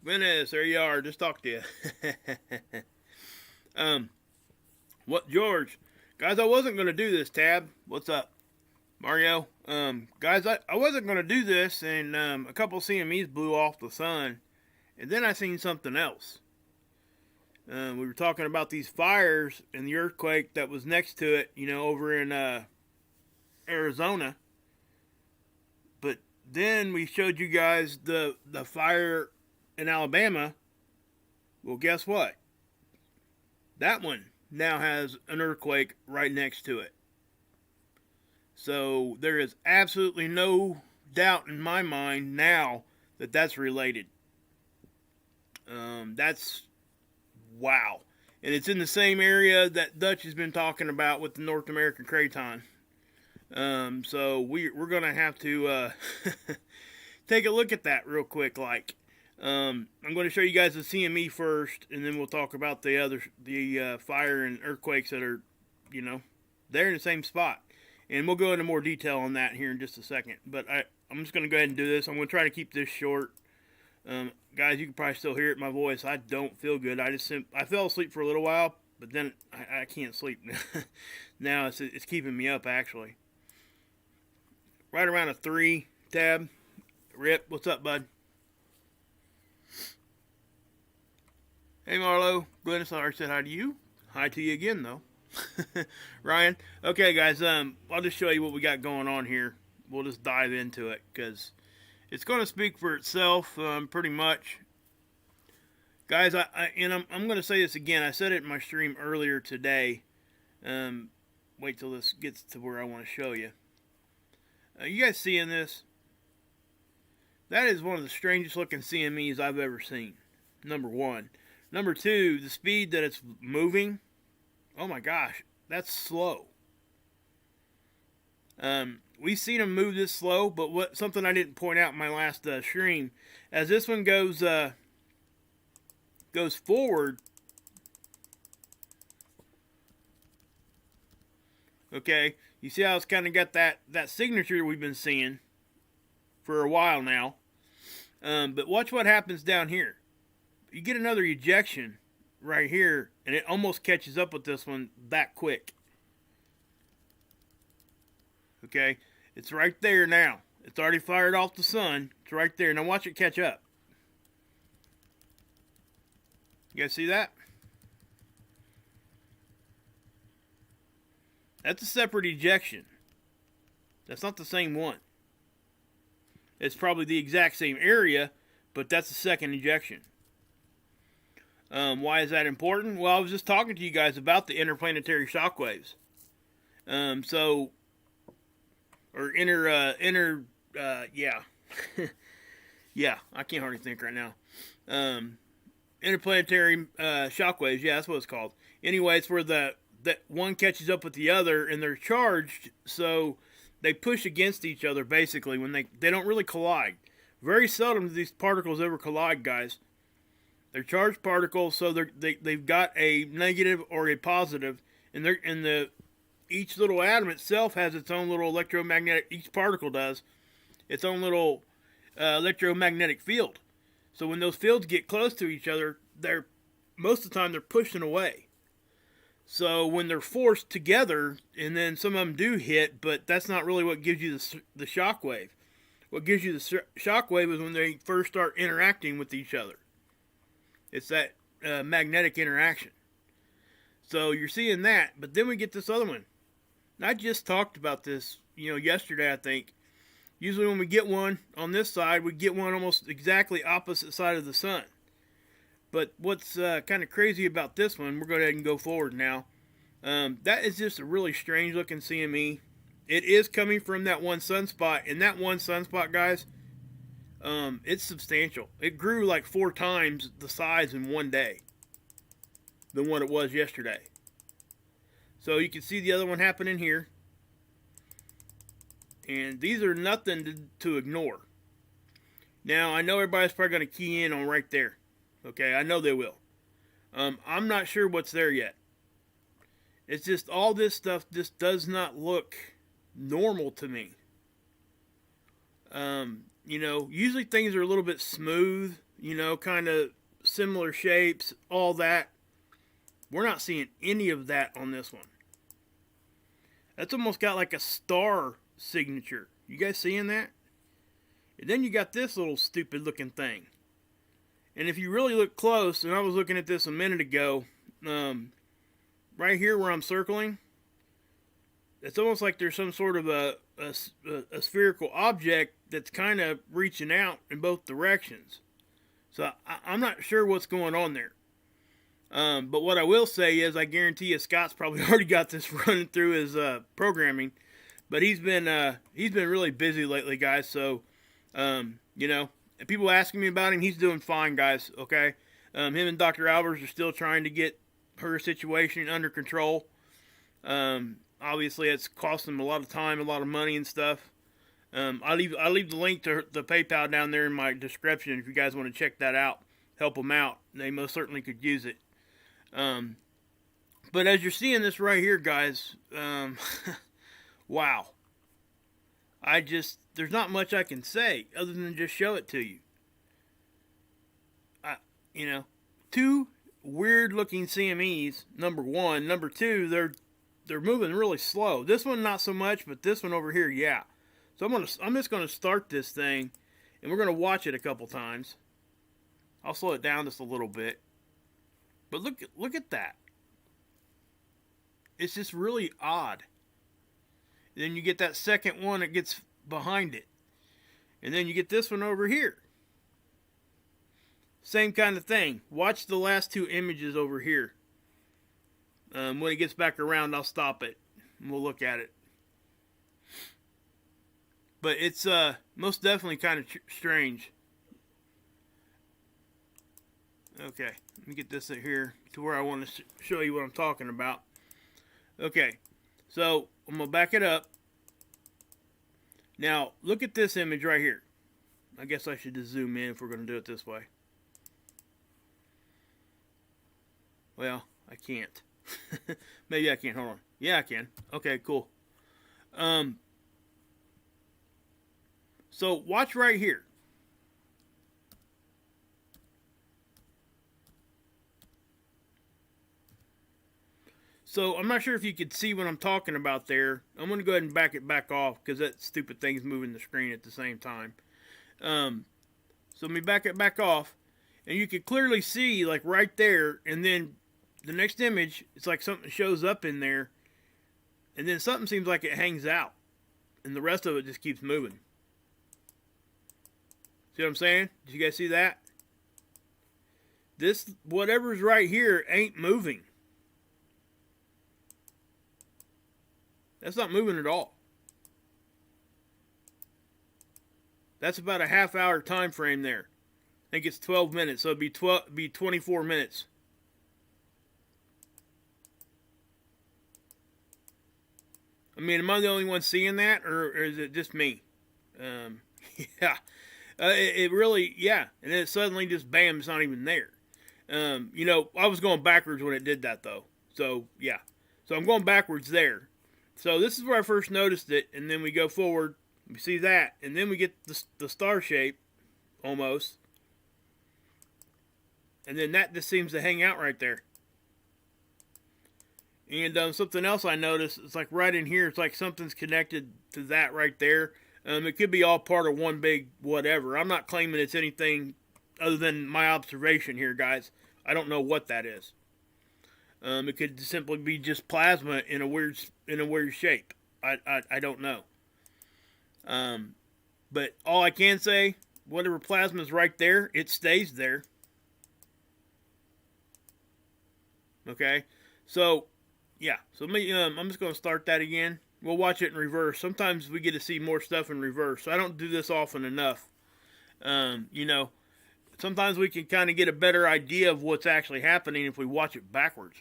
Cme'S, there you are. Just talked to you. What, George? Guys, I wasn't going to do this, Tab. What's up? Mario? Guys, I wasn't going to do this, and a couple CMEs blew off the sun, and then I seen something else. We were talking about these fires and the earthquake that was next to it, over in Arizona. But then we showed you guys the fire in Alabama. Well, guess what? That one now has an earthquake right next to it. So there is absolutely no doubt in my mind now that that's related. That's wow. And it's in the same area that Dutch has been talking about with the North American Craton. So we're going to have to take a look at that real quick. I'm going to show you guys the CME first, and then we'll talk about the fire and earthquakes that are, they're in the same spot. And we'll go into more detail on that here in just a second. But I'm just going to go ahead and do this. I'm going to try to keep this short. Guys, you can probably still hear it in my voice. I don't feel good. I fell asleep for a little while, but then I can't sleep. Now it's keeping me up, actually. Right around a 3, Tab. Rip, what's up, bud? Hey, Marlo. Glennis already said hi to you. Hi to you again, though. Ryan. Okay, guys, I'll just show you what we got going on here. We'll just dive into it, because it's going to speak for itself, pretty much. Guys, I'm going to say this again. I said it in my stream earlier today. Wait till this gets to where I want to show you. You guys seeing this? That is one of the strangest looking CMEs I've ever seen. Number one. Number two, the speed that it's moving. Oh my gosh, that's slow. We've seen them move this slow, but something I didn't point out in my last stream, as this one goes forward. Okay, you see how it's kind of got that signature we've been seeing for a while now. But watch what happens down here. You get another ejection right here, and it almost catches up with this one that quick. Okay, it's right there now. It's already fired off the sun. It's right there. Now watch it catch up. You guys see that? That's a separate ejection. That's not the same one. It's probably the exact same area, but that's the second ejection. Why is that important? Well, I was just talking to you guys about the interplanetary shockwaves. Yeah. Yeah, I can't hardly think right now. Interplanetary shockwaves, yeah, that's what it's called. Anyway, it's where that one catches up with the other, and they're charged, so they push against each other, basically, when they don't really collide. Very seldom do these particles ever collide, guys. They're charged particles, so they've got a negative or a positive, and each little atom itself has its own little electromagnetic. Each particle does its own little electromagnetic field. So when those fields get close to each other, most of the time they're pushing away. So when they're forced together, and then some of them do hit, but that's not really what gives you the shock wave. What gives you the shock wave is when they first start interacting with each other. It's that magnetic interaction. So you're seeing that, but then we get this other one. And I just talked about this, yesterday, I think. Usually when we get one on this side, we get one almost exactly opposite side of the sun. But what's kind of crazy about this one, we're going to go ahead and go forward now. That is just a really strange looking CME. It is coming from that one sunspot, and that one sunspot, guys, it's substantial. It grew like 4 times the size in one day than what it was yesterday. So you can see the other one happening here. And these are nothing to ignore. Now, I know everybody's probably going to key in on right there. Okay, I know they will. I'm not sure what's there yet. It's just all this stuff just does not look normal to me. Usually things are a little bit smooth you know, kind of similar shapes, all that. We're not seeing any of that on this one. That's almost got like a star signature. You guys seeing that? And then you got this little stupid looking thing. And if you really look close, and I was looking at this a minute ago, right here where I'm circling, it's almost like there's some sort of a spherical object that's kind of reaching out in both directions. So I'm not sure what's going on there. But what I will say is, I guarantee you, Scott's probably already got this running through his programming. But he's been really busy lately, guys. So, you know, and people asking me about him, he's doing fine, guys. Okay, him and Dr. Albers are still trying to get her situation under control. Obviously, it's costing him a lot of time, a lot of money, and stuff. I leave the link to the PayPal down there in my description if you guys want to check that out. Help them out. They most certainly could use it. But as you're seeing this right here, guys, wow. There's not much I can say other than just show it to you. You know, two weird looking CMEs, number one. Number two, they're moving really slow. This one not so much, but this one over here, yeah. So I'm just gonna start this thing, and we're gonna watch it a couple times. I'll slow it down just a little bit. But look at that. It's just really odd. Then you get that second one that gets behind it. And then you get this one over here. Same kind of thing. Watch the last two images over here. When it gets back around, I'll stop it. And we'll look at it. But it's most definitely kind of strange. Okay, let me get this here to where I want to show you what I'm talking about. Okay, so I'm going to back it up. Now, look at this image right here. I guess I should just zoom in if we're going to do it this way. Well, I can't. Maybe I can. Hold on. Yeah, I can. Okay, cool. So watch right here. So I'm not sure if you could see what I'm talking about there. I'm going to go ahead and back it back off because that stupid thing's moving the screen at the same time. So let me back it back off. And you can clearly see, like, right there. And then the next image, it's like something shows up in there. And then something seems like it hangs out. And the rest of it just keeps moving. See what I'm saying? Did you guys see that? This, whatever's right here, ain't moving. That's not moving at all. That's about a half-hour time frame there. I think it's 12 minutes, so it'd be 24 minutes. I mean, am I the only one seeing that, or is it just me? Yeah. It really, yeah. And then suddenly just, bam, it's not even there. You know, I was going backwards when it did that, though. So, yeah. So I'm going backwards there. So this is where I first noticed it, and then we go forward, we see that, and then we get the star shape, almost. And then that just seems to hang out right there. And something else I noticed, it's like right in here, it's like something's connected to that right there. It could be all part of one big whatever. I'm not claiming it's anything other than my observation here, guys. I don't know what that is. It could simply be just plasma in a weird shape. I don't know. But all I can say, whatever plasma is right there, it stays there. Okay, so yeah. So I'm just going to start that again. We'll watch it in reverse. Sometimes we get to see more stuff in reverse. I don't do this often enough. You know, sometimes we can kind of get a better idea of what's actually happening if we watch it backwards.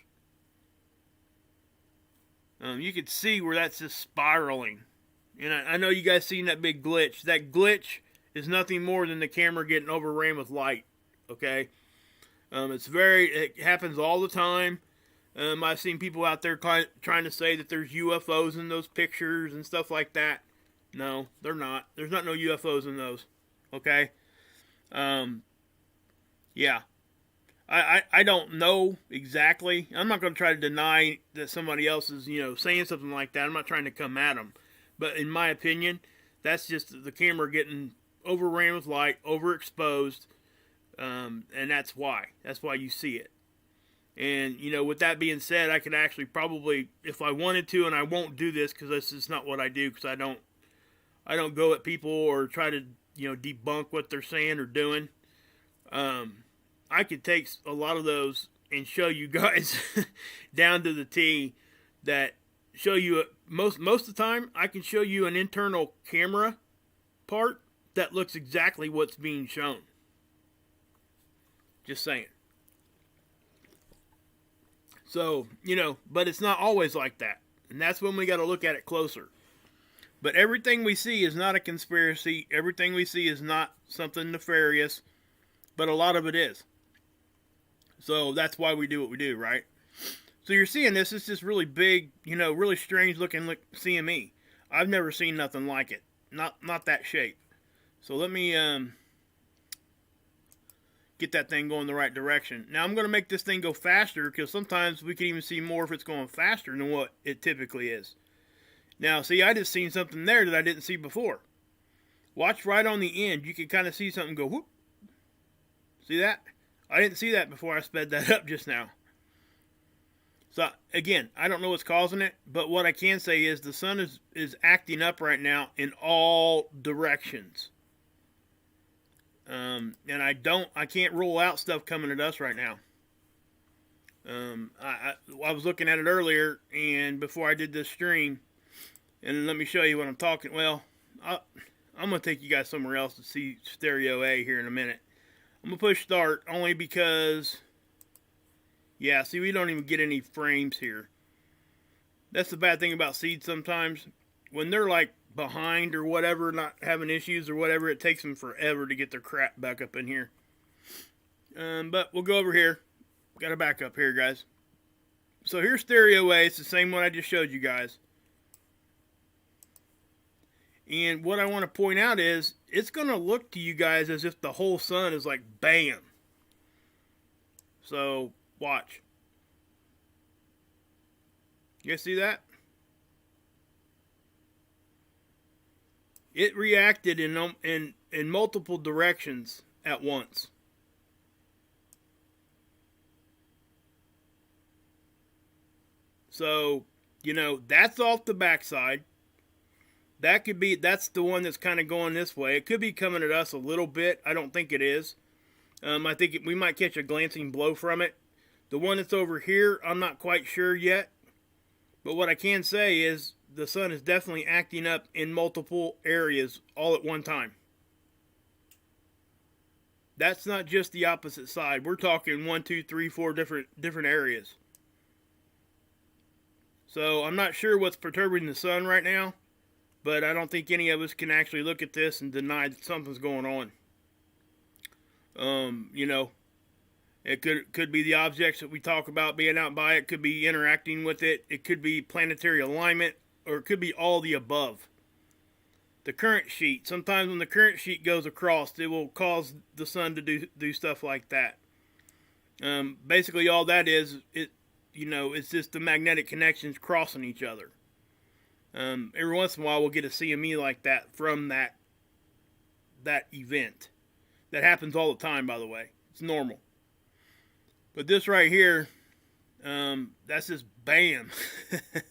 You can see where that's just spiraling. And I know you guys seen that big glitch. That glitch is nothing more than the camera getting overran with light. Okay? It happens all the time. I've seen people out there trying to say that there's UFOs in those pictures and stuff like that. No, they're not. There's not no UFOs in those. Okay? Yeah. I don't know exactly. I'm not going to try to deny that somebody else is, saying something like that. I'm not trying to come at them. But in my opinion, that's just the camera getting overran with light, overexposed, and that's why. That's why you see it. And, with that being said, I could actually probably, if I wanted to, and I won't do this because this is not what I do, because I don't go at people or try to, debunk what they're saying or doing. I could take a lot of those and show you guys down to the T that show you most of the time I can show you an internal camera part that looks exactly what's being shown. Just saying. So, but it's not always like that. And that's when we got to look at it closer. But everything we see is not a conspiracy. Everything we see is not something nefarious. But a lot of it is. So that's why we do what we do, right? So you're seeing this. It's just really big, really strange looking CME. I've never seen nothing like it. Not that shape. So let me get that thing going the right direction. Now I'm going to make this thing go faster because sometimes we can even see more if it's going faster than what it typically is. Now, see, I just seen something there that I didn't see before. Watch right on the end. You can kind of see something go whoop. See that? I didn't see that before I sped that up just now. So, again, I don't know what's causing it, but what I can say is the sun is acting up right now in all directions. And I can't rule out stuff coming at us right now. I was looking at it earlier, and before I did this stream, and let me show you what I'm talking. Well, I'm going to take you guys somewhere else to see Stereo A here in a minute. I'm going to push start only because, yeah, see, we don't even get any frames here. That's the bad thing about seeds sometimes. When they're like behind or whatever, not having issues or whatever, it takes them forever to get their crap back up in here. But we'll go over here. Got to back up here, guys. So here's Stereo A. It's the same one I just showed you guys. And what I want to point out is, it's going to look to you guys as if the whole sun is like bam. So, watch. You guys see that? It reacted in multiple directions at once. So, that's off the backside. That's the one that's kind of going this way. It could be coming at us a little bit. I don't think it is. I think we might catch a glancing blow from it. The one that's over here, I'm not quite sure yet. But what I can say is the sun is definitely acting up in multiple areas all at one time. That's not just the opposite side. We're talking 1, 2, 3, 4 different areas. So I'm not sure what's perturbing the sun right now. But I don't think any of us can actually look at this and deny that something's going on. It could be the objects that we talk about being out by it. Could be interacting with it. It could be planetary alignment. Or it could be all the above. The current sheet. Sometimes when the current sheet goes across, it will cause the sun to do stuff like that. Basically all that is, it's just the magnetic connections crossing each other. Every once in a while we'll get a CME like that from that event. That happens all the time, by the way. It's normal. But this right here, that's just bam.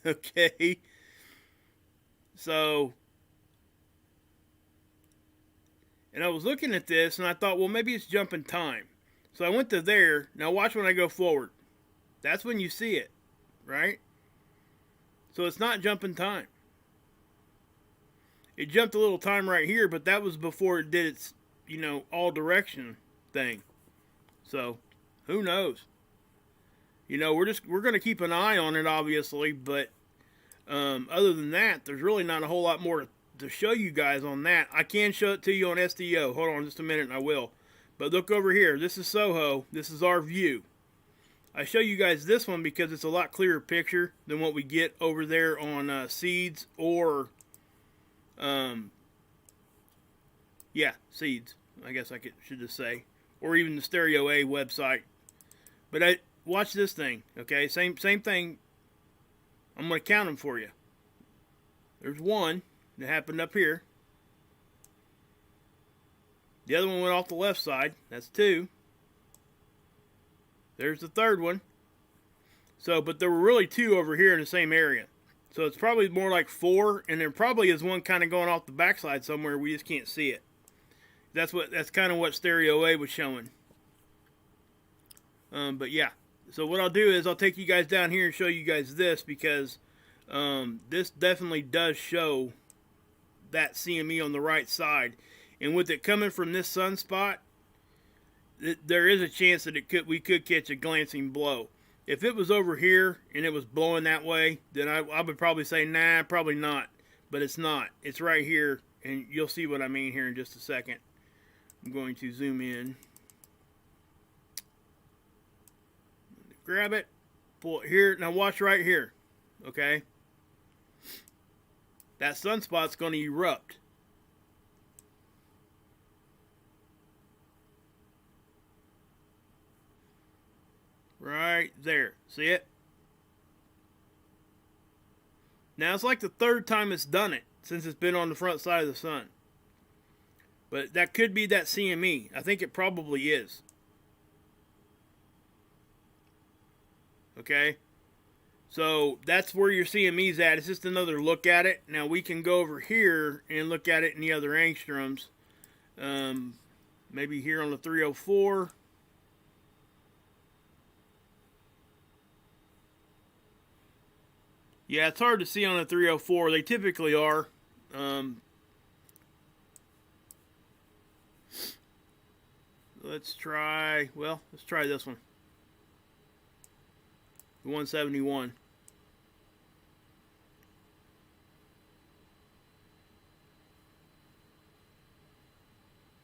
Okay. So, and I was looking at this and I thought, well, maybe it's jumping time. So I went to there. Now watch when I go forward. That's when you see it, right? So it's not jumping time. It jumped a little time right here, but that was before it did its, all direction thing. So, who knows? We're going to keep an eye on it, obviously, but other than that, there's really not a whole lot more to show you guys on that. I can show it to you on SDO. Hold on just a minute and I will. But look over here. This is Soho. This is our view. I show you guys this one because it's a lot clearer picture than what we get over there on Seeds or, Seeds. I guess I should just say. or even the Stereo A website. But watch this thing, okay? Same thing. I'm going to count them for you. There's one that happened up here. The other one went off the left side. That's 2. There's the third one. So, but there were really 2 over here in the same area. So it's probably more like 4, and there probably is one kind of going off the backside somewhere. We just can't see it. That's kind of what Stereo A was showing. But yeah. So what I'll do is I'll take you guys down here and show you guys this, because this definitely does show that CME on the right side. And with it coming from this sunspot, there is a chance that we could catch a glancing blow. If it was over here and it was blowing that way, then I would probably say, nah, probably not. But it's not. It's right here, and you'll see what I mean here in just a second. I'm going to zoom in. Grab it, pull it here. Now watch right here, okay? That sunspot's going to erupt. Right there. See it? Now it's like the 3rd time it's done it since it's been on the front side of the sun. But that could be that CME. I think it probably is. Okay? So that's where your CME's at. It's just another look at it. Now we can go over here and look at it in the other angstroms. Maybe here on the 304. Yeah, it's hard to see on the 304. They typically are. Let's try this one. The 171.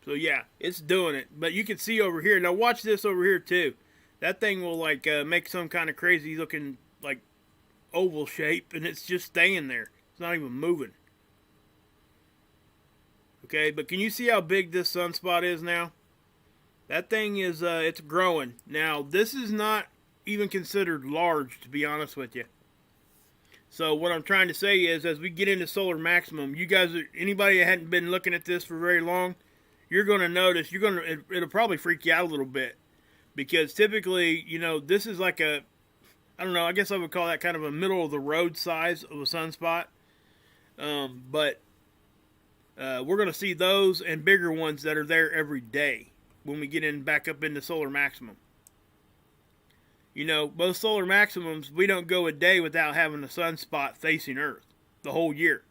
So yeah, it's doing it. But you can see over here. Now watch this over here too. That thing will like make some kind of crazy looking like oval shape, and it's just staying there. It's not even moving. Okay, but can you see how big this sunspot is now? That thing is, it's growing. Now, this is not even considered large, to be honest with you. So what I'm trying to say is, as we get into solar maximum, you guys, anybody that hadn't been looking at this for very long, you're going to notice, it'll probably freak you out a little bit. Because typically, you know, this is like a, I don't know, I guess I would call that kind of a middle of the road size of a sunspot. But we're going to see those and bigger ones that are there every day when we get back up into solar maximum. You know, most solar maximums, we don't go a day without having a sunspot facing Earth the whole year.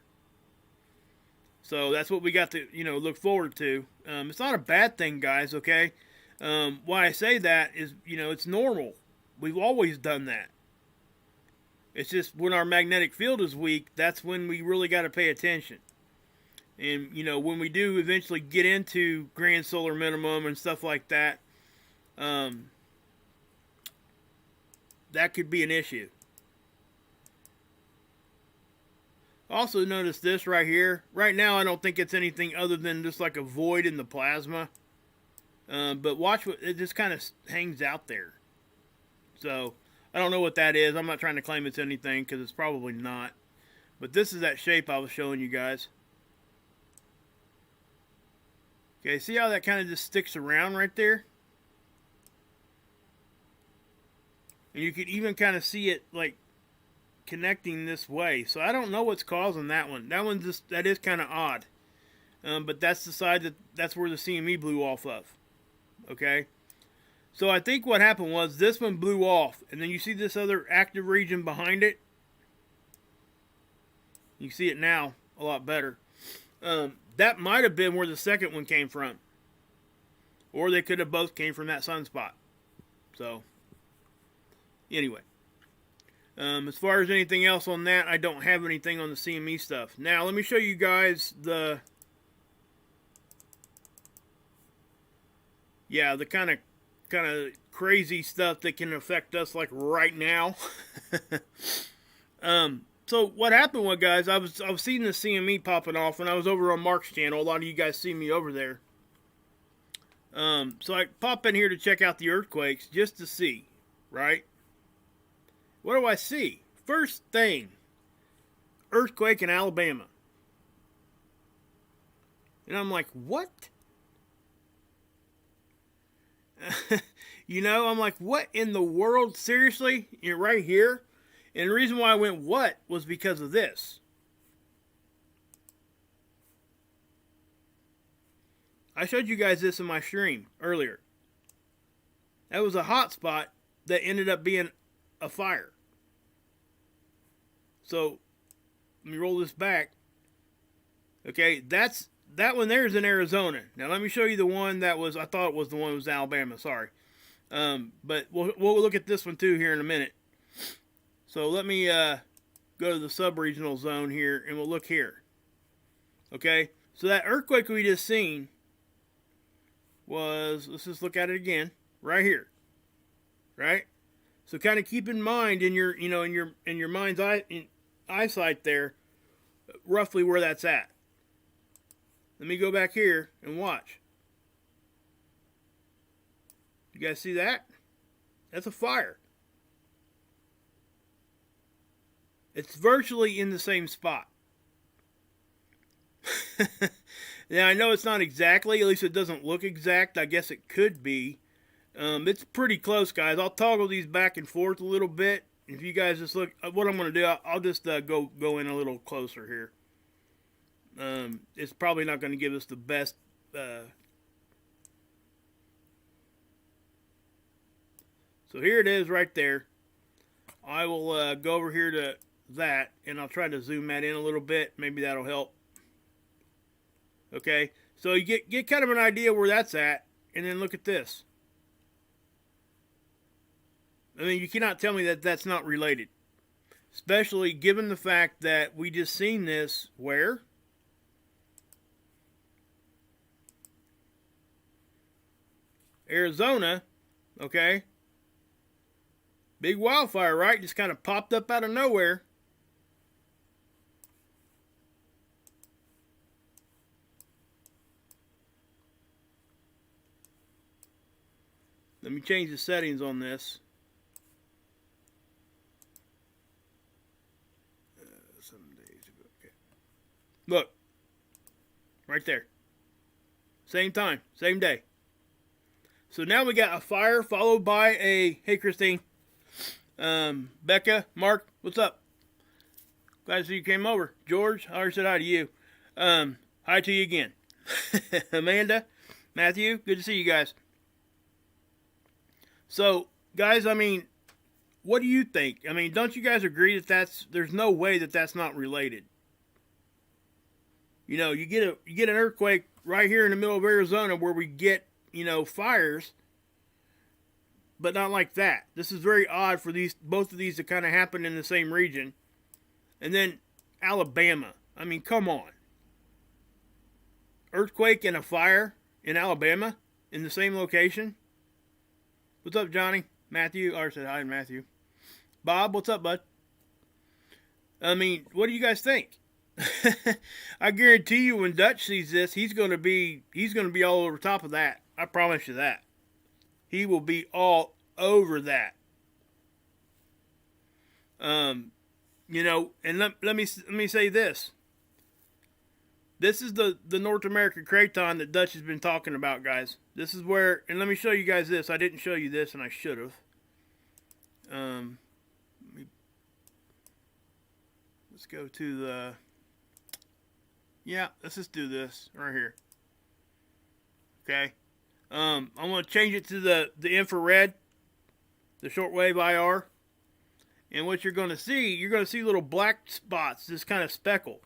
So that's what we got to, you know, look forward to. It's not a bad thing, guys, okay? Why I say that is, you know, it's normal. We've always done that. It's just when our magnetic field is weak, that's when we really got to pay attention. And, you know, when we do eventually get into grand solar minimum and stuff like that, that could be an issue. Also notice this right here. Right now I don't think it's anything other than just like a void in the plasma. But watch what it just kind of hangs out there. So I don't know what that is. I'm not trying to claim it's anything because it's probably not. But this is that shape I was showing you guys. Okay, see how that kind of just sticks around right there? And you can even kind of see it like connecting this way. So I don't know what's causing that one. That is kind of odd. But that's the side that's where the CME blew off of. Okay? So I think what happened was this one blew off. And then you see this other active region behind it. You see it now a lot better. That might have been where the second one came from. Or they could have both came from that sunspot. So, anyway. As far as anything else on that, I don't have anything on the CME stuff. Now, let me show you guys the kind of crazy stuff that can affect us like right now. So what happened was, guys, I was seeing the CME popping off when I was over on Mark's channel. A lot of you guys see me over there. So I pop in here to check out the earthquakes just to see, right? What do I see? First thing, earthquake in Alabama. And I'm like, what? I'm like, what in the world? Seriously? You're right here? And the reason why I went what was because of this. I showed you guys this in my stream earlier. That was a hot spot that ended up being a fire. So, let me roll this back. Okay, that one there is in Arizona. Now let me show you the one that was, I thought it was the one that was Alabama, sorry. But we'll look at this one too here in a minute. So let me go to the sub-regional zone here and we'll look here. Okay, so that earthquake we just seen was, let's just look at it again, right here. Right? So kind of keep in mind in your, in your mind's eyesight there, roughly where that's at. Let me go back here and watch. You guys see that? That's a fire. It's virtually in the same spot. Now, I know it's not exactly, at least it doesn't look exact. I guess it could be. It's pretty close, guys. I'll toggle these back and forth a little bit. If you guys just look, what I'm going to do, I'll just go in a little closer here. It's probably not going to give us the best. So here it is right there. I will go over here to that, and I'll try to zoom that in a little bit. Maybe that'll help. Okay, so you get kind of an idea where that's at, and then look at this. I mean, you cannot tell me that that's not related. Especially given the fact that we just seen this where? Arizona, okay? Big wildfire, right? Just kind of popped up out of nowhere. Let me change the settings on this. Some days ago. Okay. Look. Right there. Same time. Same day. So now we got a fire followed by a... Hey, Christine. Becca, Mark, what's up? Glad to see you came over. George, I already said hi to you. Hi to you again. Amanda, Matthew, good to see you guys. So, guys, I mean, what do you think? I mean, don't you guys agree that there's no way that that's not related? You know, you get an earthquake right here in the middle of Arizona where we get, fires, but not like that. This is very odd for both of these to kind of happen in the same region. And then Alabama. I mean, come on. Earthquake and a fire in Alabama in the same location? What's up, Johnny? Matthew. I said hi to Matthew. Bob, what's up, bud? I mean, what do you guys think? I guarantee you when Dutch sees this, he's gonna be all over top of that. I promise you that. He will be all over that. And let me say this. This is the North American craton that Dutch has been talking about, guys. This is where, and let me show you guys this. I didn't show you this, and I should have. Let's go to the... Yeah, let's just do this right here. Okay. I'm going to change it to the infrared, the shortwave IR. And what you're going to see little black spots, just kind of speckled.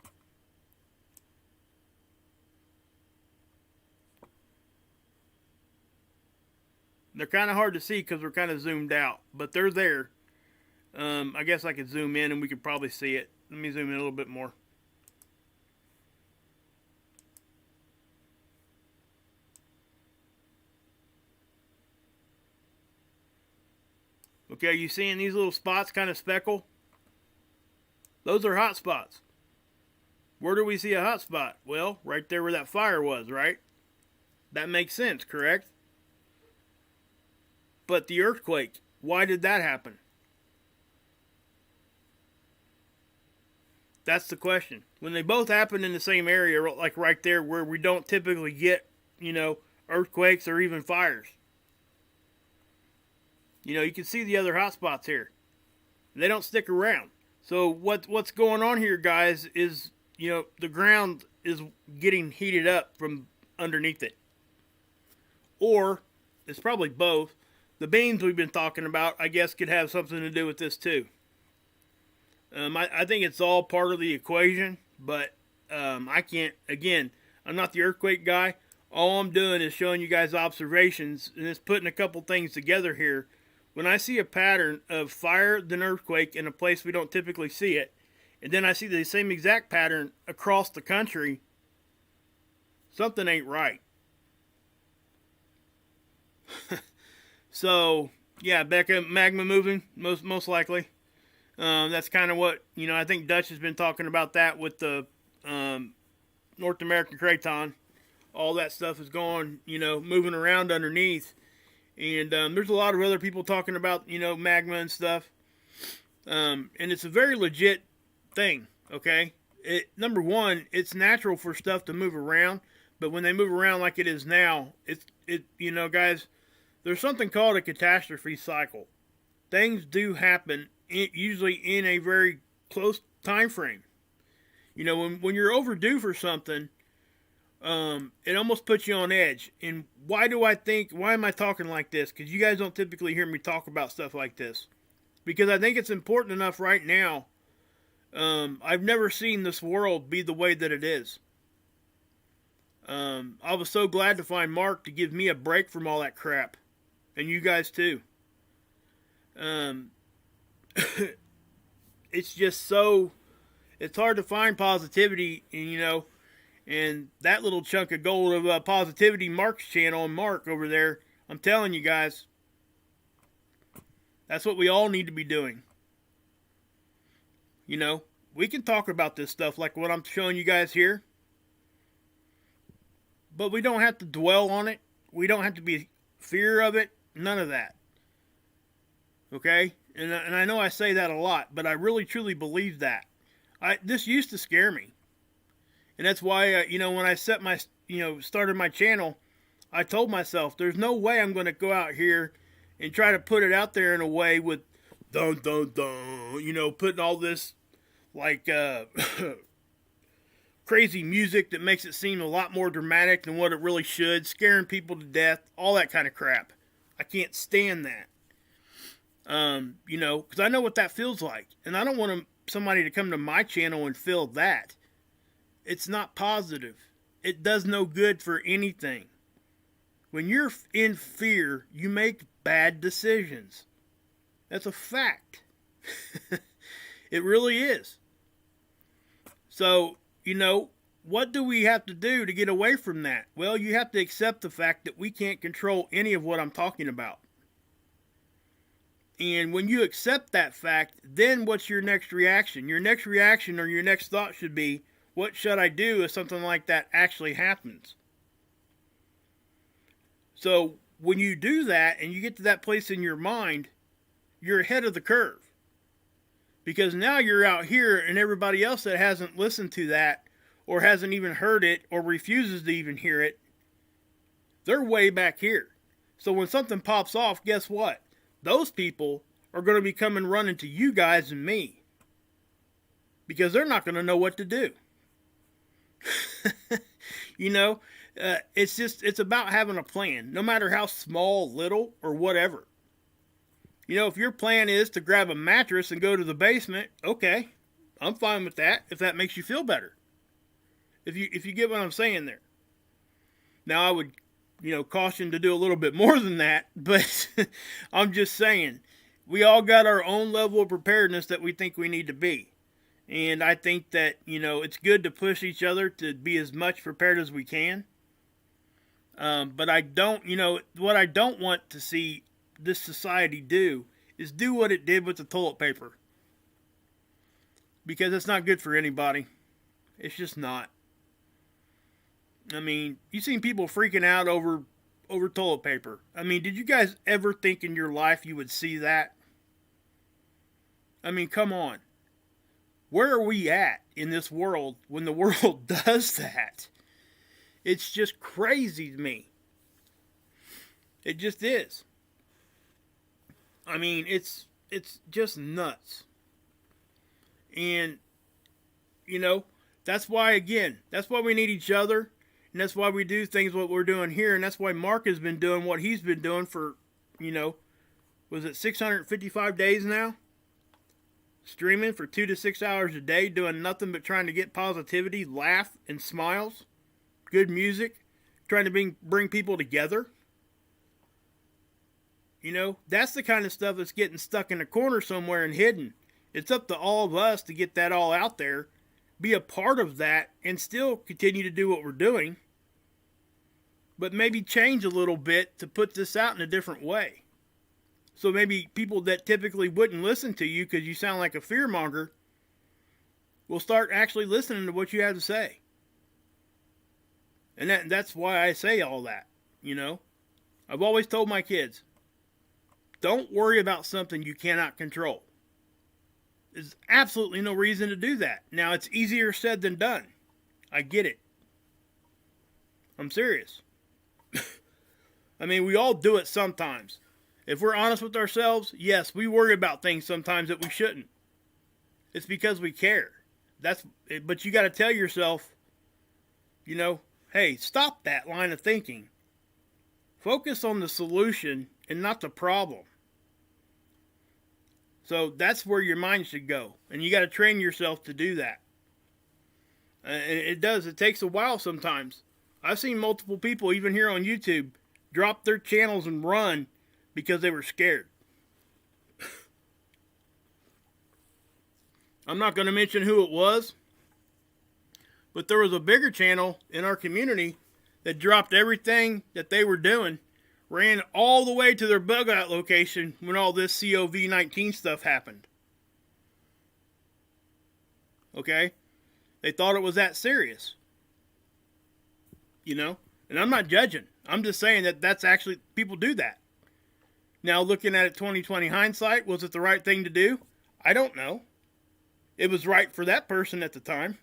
They're kind of hard to see because we're kind of zoomed out, but they're there. I guess I could zoom in and we could probably see it. Let me zoom in a little bit more. Okay, you seeing these little spots kind of speckle? Those are hot spots. Where do we see a hot spot? Well, right there where that fire was, right? That makes sense, correct? But the earthquake, why did that happen? That's the question. When they both happen in the same area, like right there where we don't typically get, you know, earthquakes or even fires. You know, you can see the other hotspots here. They don't stick around. So what's going on here, guys, is, you know, the ground is getting heated up from underneath it. Or, it's probably both. The beams we've been talking about, I guess, could have something to do with this too. I think it's all part of the equation, but I can't, again, I'm not the earthquake guy. All I'm doing is showing you guys observations, and it's putting a couple things together here. When I see a pattern of fire, then earthquake in a place we don't typically see it, and then I see the same exact pattern across the country, something ain't right. So, yeah, Becca, magma moving, most likely. That's kind of what, you know, I think Dutch has been talking about that with the North American Craton. All that stuff is going, you know, moving around underneath. And there's a lot of other people talking about, you know, magma and stuff. And it's a very legit thing, okay? Number one, it's natural for stuff to move around. But when they move around like it is now, you know, guys, there's something called a catastrophe cycle. Things do happen usually in a very close time frame. You know, when you're overdue for something, it almost puts you on edge. And why am I talking like this? Because you guys don't typically hear me talk about stuff like this. Because I think it's important enough right now. I've never seen this world be the way that it is. I was so glad to find Mark to give me a break from all that crap. And you guys too. It's just so, it's hard to find positivity, and you know, and that little chunk of gold of positivity, Mark's channel, and Mark over there, I'm telling you guys, that's what we all need to be doing. You know, we can talk about this stuff like what I'm showing you guys here, but we don't have to dwell on it. We don't have to be fear of it. None of that. Okay? And I know I say that a lot, but I really truly believe that. This used to scare me. And that's why, you know, when I started my channel, I told myself, there's no way I'm going to go out here and try to put it out there in a way with dun dun dun, you know, putting all this, like, crazy music that makes it seem a lot more dramatic than what it really should, scaring people to death, all that kind of crap. I can't stand that. You know, because I know what that feels like. And I don't want somebody to come to my channel and feel that. It's not positive. It does no good for anything. When you're in fear, you make bad decisions. That's a fact. It really is. So, you know, what do we have to do to get away from that? Well, you have to accept the fact that we can't control any of what I'm talking about. And when you accept that fact, then what's your next reaction? Your next reaction or your next thought should be, what should I do if something like that actually happens? So when you do that and you get to that place in your mind, you're ahead of the curve. Because now you're out here and everybody else that hasn't listened to that or hasn't even heard it or refuses to even hear it, they're way back here. So when something pops off, guess what? Those people are going to be coming running to you guys and me. Because they're not going to know what to do. You know, it's about having a plan, no matter how small, little, or whatever. You know, if your plan is to grab a mattress and go to the basement, okay, I'm fine with that if that makes you feel better. If you get what I'm saying there. Now, I would, you know, caution to do a little bit more than that, but I'm just saying, we all got our own level of preparedness that we think we need to be. And I think that, you know, it's good to push each other to be as much prepared as we can. But I don't, you know, what I don't want to see this society do is do what it did with the toilet paper. Because it's not good for anybody. It's just not. I mean, you've seen people freaking out over over toilet paper. I mean, did you guys ever think in your life you would see that? I mean, come on. Where are we at in this world when the world does that? It's just crazy to me. It just is. I mean, it's just nuts. And, you know, that's why we need each other. And that's why we do things what we're doing here. And that's why Mark has been doing what he's been doing for, was it 655 days now? Streaming for 2 to 6 hours a day, doing nothing but trying to get positivity, laugh, and smiles. Good music. Trying to bring people together. That's the kind of stuff that's getting stuck in a corner somewhere and hidden. It's up to all of us to get that all out there, be a part of that, and still continue to do what we're doing. But maybe change a little bit to put this out in a different way. So maybe people that typically wouldn't listen to you because you sound like a fearmonger will start actually listening to what you have to say. And that's why I say all that, I've always told my kids, don't worry about something you cannot control. There's absolutely no reason to do that. Now, it's easier said than done. I get it. I'm serious. I mean, we all do it sometimes. If we're honest with ourselves, yes, we worry about things sometimes that we shouldn't. It's because we care. But you got to tell yourself, hey, stop that line of thinking. Focus on the solution and not the problem. So that's where your mind should go. And you got to train yourself to do that. And it does. It takes a while sometimes. I've seen multiple people, even here on YouTube, drop their channels and run because they were scared. I'm not going to mention who it was, but there was a bigger channel in our community that dropped everything that they were doing, ran all the way to their bug out location when all this COVID-19 stuff happened. Okay? They thought it was that serious. And I'm not judging. I'm just saying that that's actually, people do that. Now, looking at it 2020 hindsight, was it the right thing to do? I don't know. It was right for that person at the time.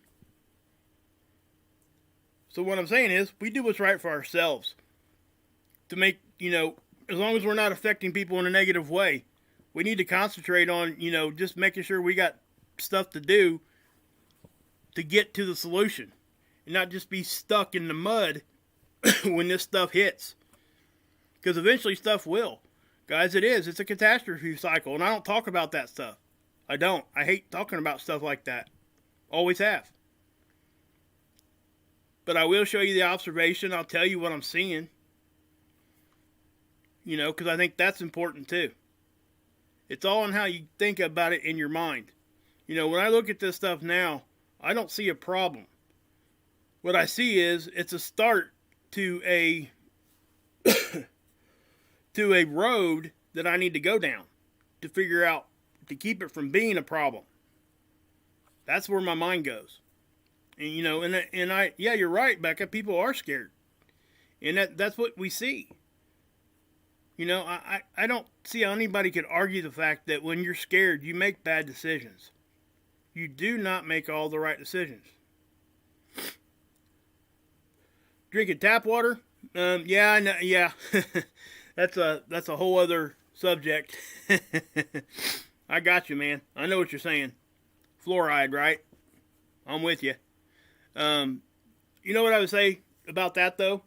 So what I'm saying is, we do what's right for ourselves. To make, as long as we're not affecting people in a negative way, we need to concentrate on, just making sure we got stuff to do to get to the solution. And not just be stuck in the mud when this stuff hits. Because eventually stuff will. Guys, it is. It's a catastrophe cycle. And I don't talk about that stuff. I don't. I hate talking about stuff like that. Always have. But I will show you the observation. I'll tell you what I'm seeing. Because I think that's important too. It's all on how you think about it in your mind. When I look at this stuff now, I don't see a problem. What I see is it's a start to a road that I need to go down to figure out, to keep it from being a problem. That's where my mind goes. And yeah, you're right, Becca. People are scared, and that's what we see. I don't see how anybody could argue the fact that when you're scared, you make bad decisions. You do not make all the right decisions. Drinking tap water? Yeah. That's a whole other subject. I got you, man. I know what you're saying. Fluoride, right? I'm with you. You know what I would say about that, though?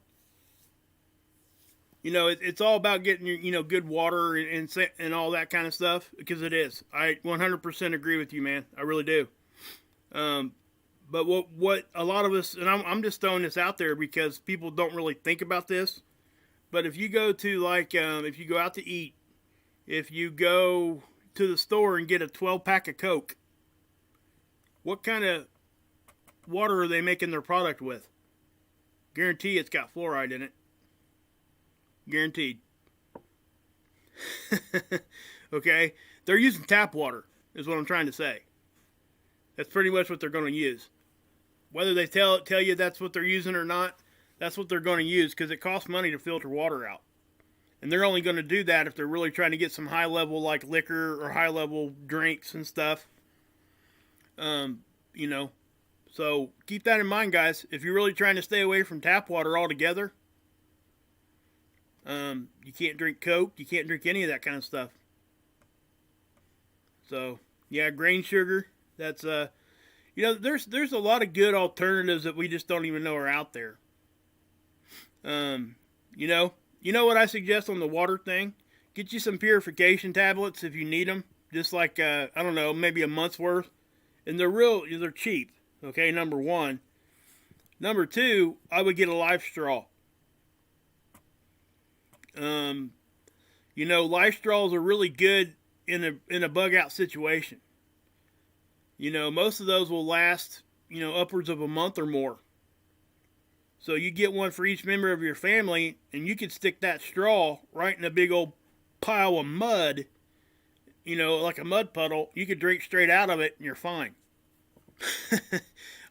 It's all about getting your, good water and all that kind of stuff, because it is. I 100% agree with you, man. I really do. But what a lot of us, and I'm just throwing this out there because people don't really think about this, but if you go to if you go out to eat, if you go to the store and get a 12-pack of Coke, what kind of water are they making their product with? Guarantee it's got fluoride in it. Guaranteed. Okay? They're using tap water, is what I'm trying to say. That's pretty much what they're going to use. Whether they tell you that's what they're using or not, That's what they're going to use because it costs money to filter water out. And they're only going to do that if they're really trying to get some high level like liquor or high level drinks and stuff. You know, so keep that in mind, guys. If you're really trying to stay away from tap water altogether, you can't drink Coke. You can't drink any of that kind of stuff. So yeah, grain sugar. That's you know, there's a lot of good alternatives that we just don't even know are out there. You know what I suggest on the water thing? Get you some purification tablets if you need them. Just like I don't know, maybe a month's worth. And they're cheap. Okay, number one. Number two, I would get a life straw. You know, life straws are really good in a bug out situation. You know, most of those will last, you know, upwards of a month or more. So you get one for each member of your family, and you can stick that straw right in a big old pile of mud, you know, like a mud puddle. You could drink straight out of it, and you're fine.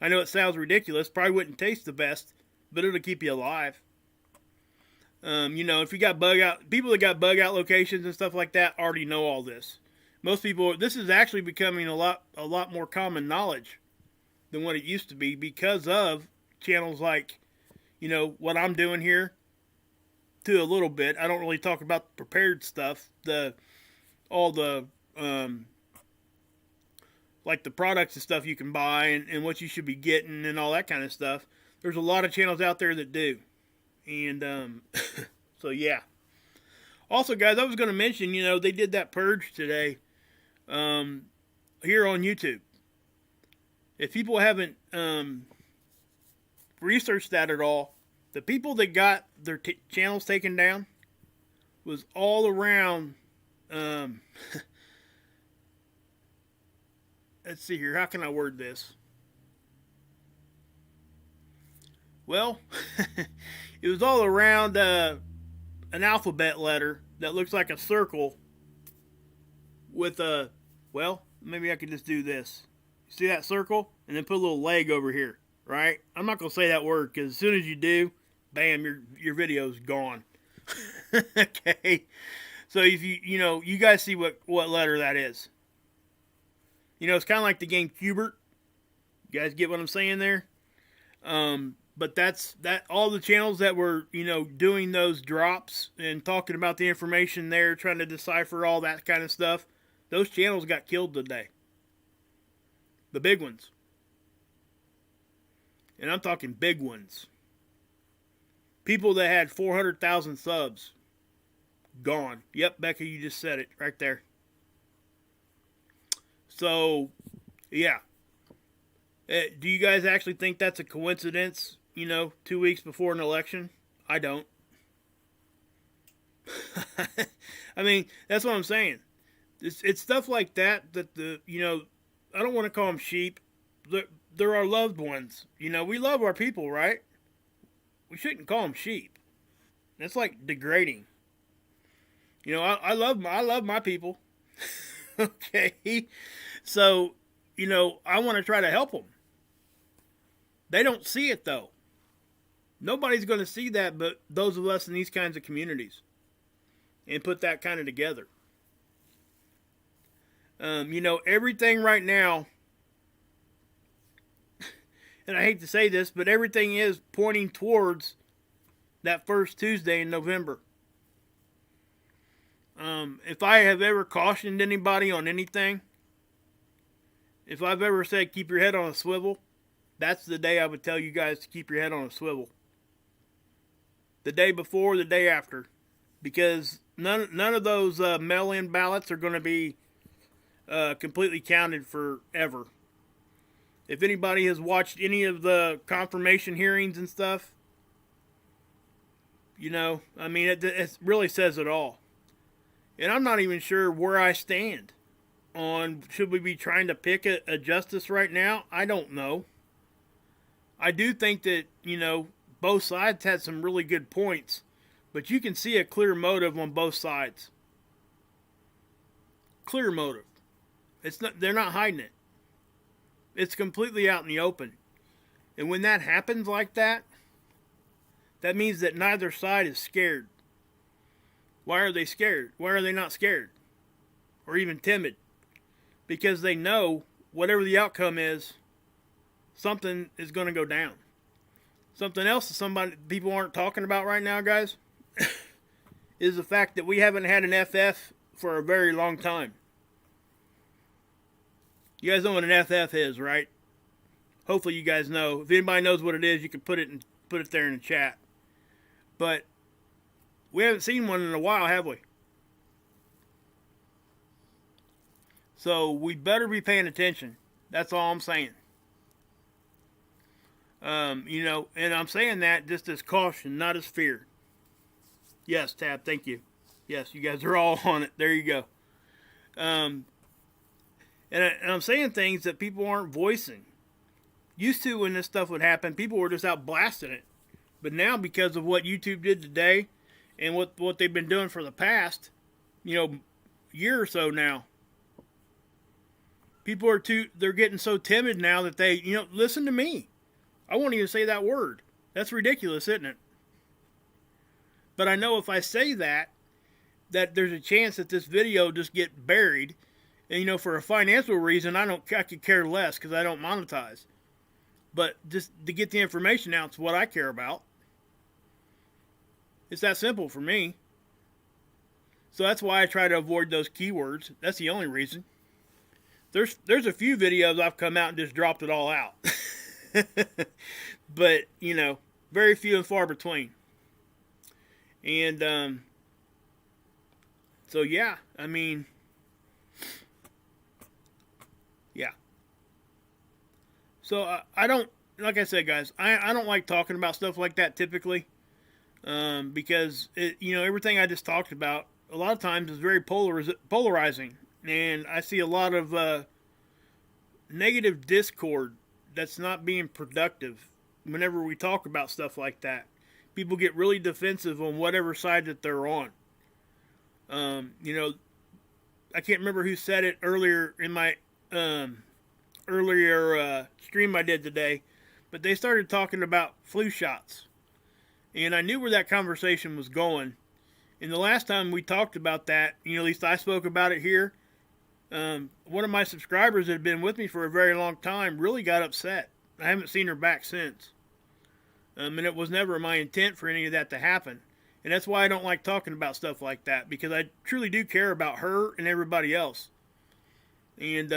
I know it sounds ridiculous. Probably wouldn't taste the best, but it'll keep you alive. You know, if you got bug out, people that got bug out locations and stuff like that already know all this. Most people, this is actually becoming a lot more common knowledge than what it used to be because of channels like, you know, what I'm doing here. To a little bit, I don't really talk about the prepared stuff, all the like the products and stuff you can buy and what you should be getting and all that kind of stuff. There's a lot of channels out there that do. And so yeah. Also, guys, I was going to mention, you know, they did that purge today here on YouTube. If people haven't researched that at all, the people that got their channels taken down was all around. Let's see here. How can I word this? Well, it was all around an alphabet letter that looks like a circle with a, well, maybe I could just do this. See that circle? And then put a little leg over here, right? I'm not going to say that word because as soon as you do, bam, your video's gone. Okay? So if you know, you guys see what letter that is. You know, it's kind of like the game Cubert. You guys get what I'm saying there? But that's all the channels that were, you know, doing those drops and talking about the information there, trying to decipher all that kind of stuff. Those channels got killed today. The big ones. And I'm talking big ones. People that had 400,000 subs. Gone. Yep, Becca, you just said it right there. So, yeah. Do you guys actually think that's a coincidence, you know, 2 weeks before an election? I don't. I mean, that's what I'm saying. It's stuff like that you know, I don't want to call them sheep. They're our loved ones. You know, we love our people, right? We shouldn't call them sheep. That's like degrading. You know, I love my people. Okay? So, you know, I want to try to help them. They don't see it, though. Nobody's going to see that but those of us in these kinds of communities. And put that kind of together. You know, everything right now, and I hate to say this, but everything is pointing towards that first Tuesday in November. If I have ever cautioned anybody on anything, if I've ever said keep your head on a swivel, that's the day I would tell you guys to keep your head on a swivel. The day before, the day after. Because none of those mail-in ballots are going to be completely counted forever. If anybody has watched any of the confirmation hearings and stuff, you know, I mean, it really says it all. And I'm not even sure where I stand on should we be trying to pick a justice right now. I don't know. I do think that, you know, both sides had some really good points, but you can see a clear motive on both sides. Clear motive. They're not hiding it. It's completely out in the open. And when that happens like that, That means that neither side is scared. Why are they scared? Why are they not scared? Or even timid? Because they know whatever the outcome is, something is going to go down. Something else that people aren't talking about right now, guys, is the fact that we haven't had an FF for a very long time. You guys know what an FF is, right? Hopefully you guys know. If anybody knows what it is, you can put it there in the chat. But we haven't seen one in a while, have we? So we better be paying attention. That's all I'm saying. And I'm saying that just as caution, not as fear. Yes, Tab, thank you. Yes, you guys are all on it. There you go. And I'm saying things that people aren't voicing. Used to, when this stuff would happen, people were just out blasting it. But now, because of what YouTube did today and what they've been doing for the past, year or so now, people they're getting so timid now that they, listen to me. I won't even say that word. That's ridiculous, isn't it? But I know if I say that there's a chance that this video just get buried. And, for a financial reason, I could care less because I don't monetize. But just to get the information out is what I care about. It's that simple for me. So that's why I try to avoid those keywords. That's the only reason. There's a few videos I've come out and just dropped it all out. But, very few and far between. And, so yeah, yeah. So I don't, like I said, guys, I don't like talking about stuff like that typically. Because, everything I just talked about, a lot of times is very polarizing. And I see a lot of negative discord that's not being productive whenever we talk about stuff like that. People get really defensive on whatever side that they're on. I can't remember who said it earlier in my earlier stream I did today, but they started talking about flu shots. And I knew where that conversation was going. And the last time we talked about that, at least I spoke about it here, one of my subscribers that had been with me for a very long time really got upset. I haven't seen her back since. And it was never my intent for any of that to happen. And that's why I don't like talking about stuff like that, because I truly do care about her and everybody else. And,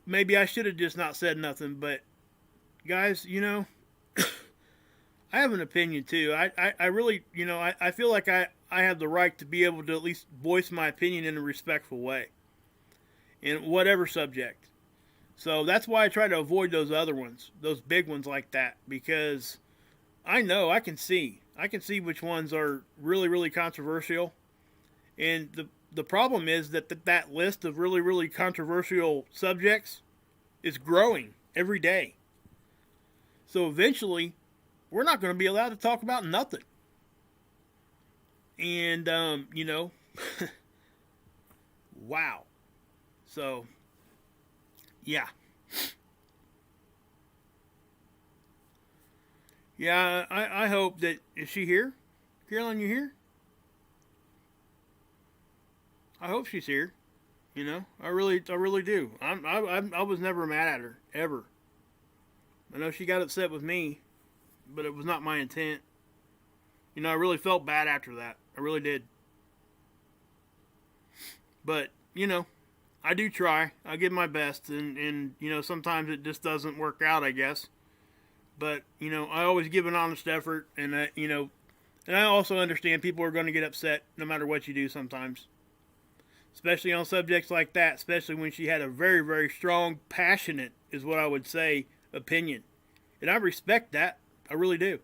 maybe I should have just not said nothing, but guys, I have an opinion too. I really, I feel like I have the right to be able to at least voice my opinion in a respectful way. In whatever subject. So that's why I try to avoid those other ones, those big ones like that, because I know I can see which ones are really, really controversial. And the problem is that list of really, really controversial subjects is growing every day. So eventually, we're not going to be allowed to talk about nothing. And, wow. So, yeah. Yeah, I hope that, is she here? Carolyn, you here? I hope she's here. I really do. I was never mad at her, ever. I know she got upset with me, but it was not my intent. I really felt bad after that. I really did. But, I do try. I give my best, and sometimes it just doesn't work out, I guess. But, I always give an honest effort, and and I also understand people are going to get upset no matter what you do sometimes. Especially on subjects like that, especially when she had a very, very strong, passionate, is what I would say, opinion. And I respect that. I really do.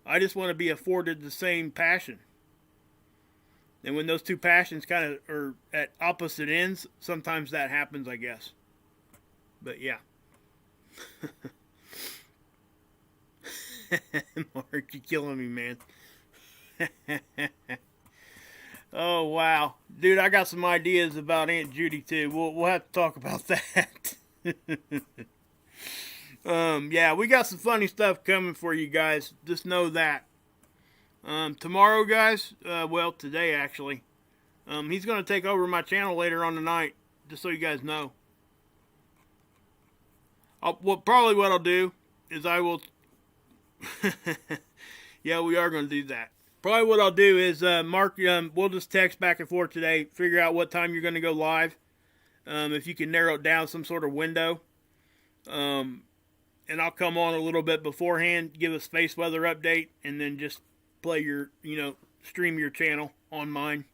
I just want to be afforded the same passion. And when those two passions kind of are at opposite ends, sometimes that happens, I guess. But yeah. Mark, you're killing me, man. Oh, wow. Dude, I got some ideas about Aunt Judy, too. We'll have to talk about that. Yeah, we got some funny stuff coming for you guys. Just know that. Tomorrow, guys, well, today actually, he's going to take over my channel later on tonight, just so you guys know. Probably what I'll do is I will, yeah, we are going to do that. Probably what I'll do is, Mark, we'll just text back and forth today, figure out what time you're going to go live, if you can narrow it down some sort of window. And I'll come on a little bit beforehand, give a space weather update, and then just play your, stream your channel on mine.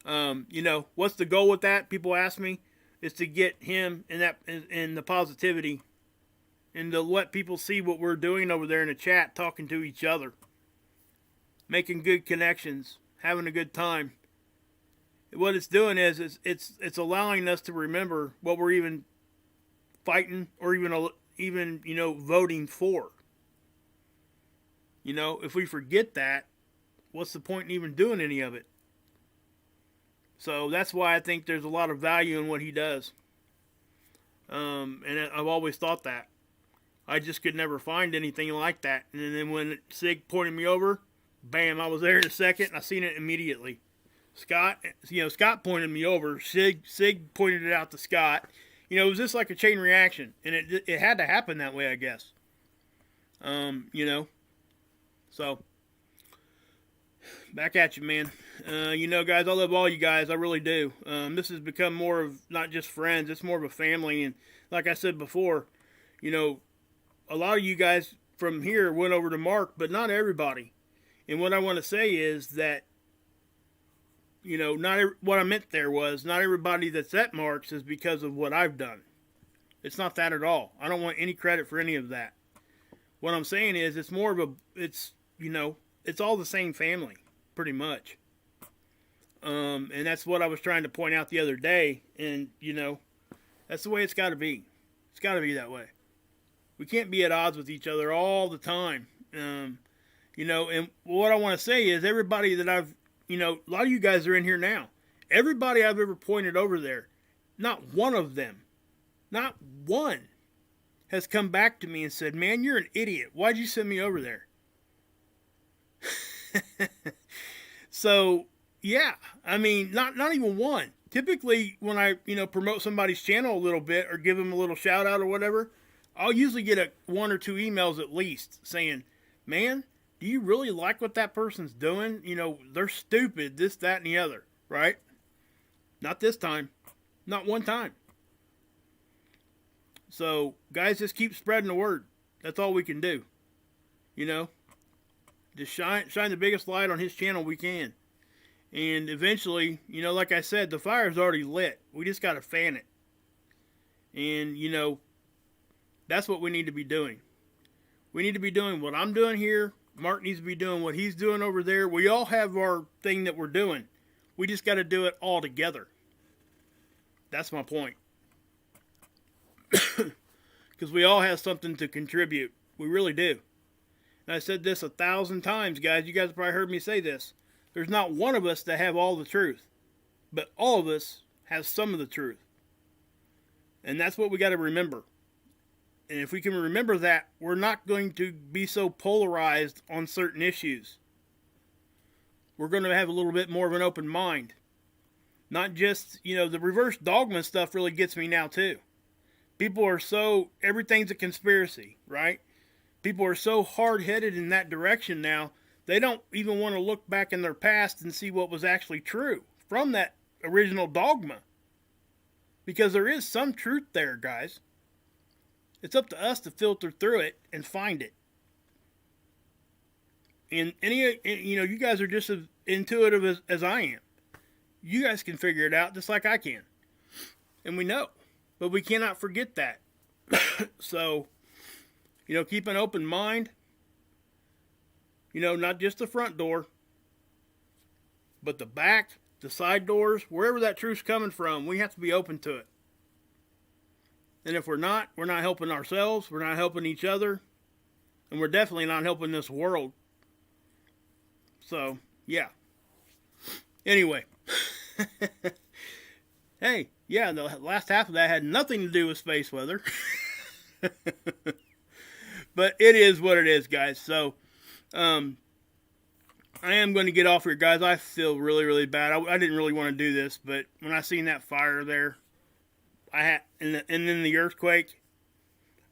What's the goal with that? People ask me. Is to get him in the positivity, and to let people see what we're doing over there in the chat, talking to each other, making good connections, having a good time. What it's doing is it's allowing us to remember what we're even fighting or even voting for. If we forget that, what's the point in even doing any of it? So that's why I think there's a lot of value in what he does. And I've always thought that. I just could never find anything like that. And then when Sig pointed me over, bam, I was there in a second and I seen it immediately. Scott pointed me over. Sig pointed it out to Scott. It was just like a chain reaction. And it had to happen that way, I guess. So, back at you, man. Guys, I love all you guys. I really do. This has become more of not just friends. It's more of a family. And like I said before, a lot of you guys from here went over to Mark, but not everybody. And what I want to say is that, what I meant there was not everybody that's at Mark's is because of what I've done. It's not that at all. I don't want any credit for any of that. What I'm saying is it's more of it's all the same family, pretty much. And that's what I was trying to point out the other day. And, that's the way it's got to be. It's got to be that way. We can't be at odds with each other all the time. And what I want to say is everybody that I've, a lot of you guys are in here now. Everybody I've ever pointed over there, not one of them, not one, has come back to me and said, man, you're an idiot. Why'd you send me over there? So, yeah, I mean, not even one. Typically, when I, promote somebody's channel a little bit or give them a little shout out or whatever, I'll usually get one or two emails at least saying, man, do you really like what that person's doing? They're stupid, this, that, and the other, right? Not this time. Not one time. So, guys, just keep spreading the word. That's all we can do. Just shine the biggest light on his channel we can. And eventually, like I said, the fire's already lit. We just got to fan it. And, that's what we need to be doing. We need to be doing what I'm doing here. Mark needs to be doing what he's doing over there. We all have our thing that we're doing. We just got to do it all together. That's my point. Because we all have something to contribute. We really do. And I said this 1,000 times, guys. You guys have probably heard me say this. There's not one of us that have all the truth. But all of us have some of the truth. And that's what we got to remember. And if we can remember that, we're not going to be so polarized on certain issues. We're going to have a little bit more of an open mind. Not just, the reverse dogma stuff really gets me now too. People are everything's a conspiracy, right? People are so hard-headed in that direction now, they don't even want to look back in their past and see what was actually true from that original dogma. Because there is some truth there, guys. It's up to us to filter through it and find it. And you guys are just as intuitive as I am. You guys can figure it out just like I can. And we know. But we cannot forget that. So, keep an open mind. Not just the front door, but the back, the side doors, wherever that truth's coming from, we have to be open to it. And if we're not helping ourselves, we're not helping each other, and we're definitely not helping this world. So, yeah. Anyway. Hey, yeah, the last half of that had nothing to do with space weather. But it is what it is, guys. So, I am going to get off here, guys. I feel really, really bad. I didn't really want to do this, but when I seen that fire there, and then the earthquake,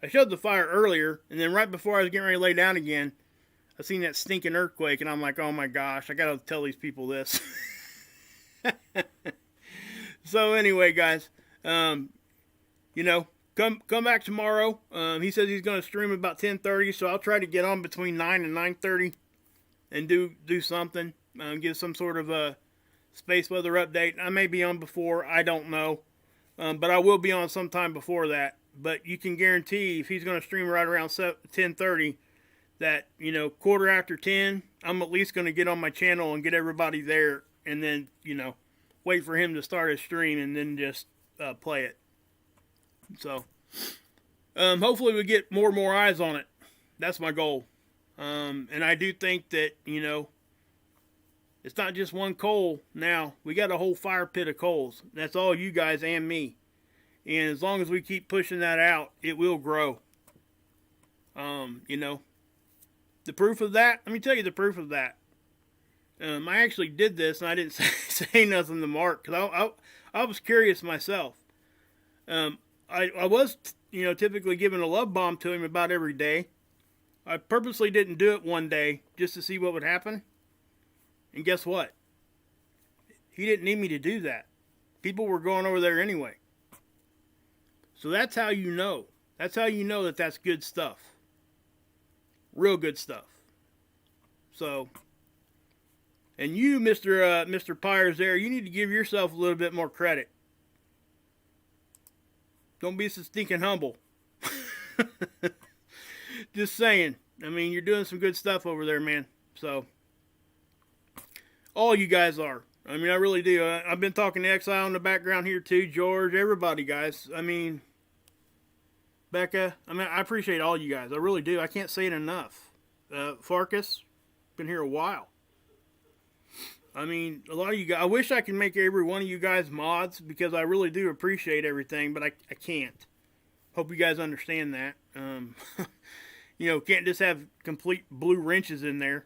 I showed the fire earlier, and then right before I was getting ready to lay down again, I seen that stinking earthquake, and I'm like, oh my gosh, I got to tell these people this. So anyway, guys, you know, come back tomorrow. He says he's going to stream about 10:30, so I'll try to get on between 9 and 9:30 and do something, give some sort of a space weather update. I may be on before, I don't know, but I will be on sometime before that. But you can guarantee if he's going to stream right around 10:30, that, you know, quarter after 10, I'm at least going to get on my channel and get everybody there, and then, you know, wait for him to start his stream and then just play it. So, hopefully we get more and more eyes on it. That's my goal. And I do think that, you know, it's not just one coal now. We got a whole fire pit of coals. That's all you guys and me. And as long as we keep pushing that out, it will grow. You know, the proof of that, let me tell you the proof of that. I actually did this, and I didn't say nothing to Mark, because I was curious myself. I was, you know, typically giving a love bomb to him about every day. I purposely didn't do it one day just to see what would happen. And guess what? He didn't need me to do that. People were going over there anyway. So that's how you know. That's how you know that that's good stuff. Real good stuff. So, and you, Mr. Pyres there, you need to give yourself a little bit more credit. Don't be so stinking humble. Just saying. I mean, you're doing some good stuff over there, man. So, all you guys are. I mean, I really do. I've been talking to Exile in the background here too, George, everybody, guys. I mean, Becca. I mean, I appreciate all you guys. I really do. I can't say it enough. Farkas, been here a while. I mean, a lot of you guys. I wish I could make every one of you guys mods, because I really do appreciate everything, but I can't. Hope you guys understand that. You know, can't just have complete blue wrenches in there.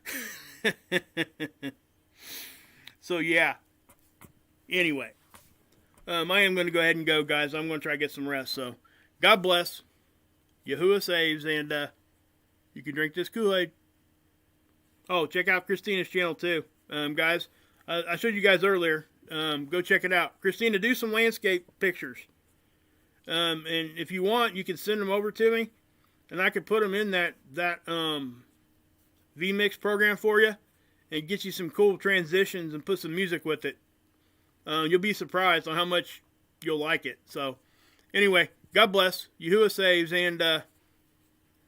So, yeah. Anyway. I am going to go ahead and go, guys. I'm going to try to get some rest. So, God bless. Yahuwah saves. And you can drink this Kool-Aid. Oh, check out Christina's channel, too. Guys, I showed you guys earlier. Go check it out. Christina, do some landscape pictures. And if you want, you can send them over to me. And I could put them in that vMix program for you, and get you some cool transitions and put some music with it. You'll be surprised on how much you'll like it. So, anyway, God bless. Yahuwah saves, and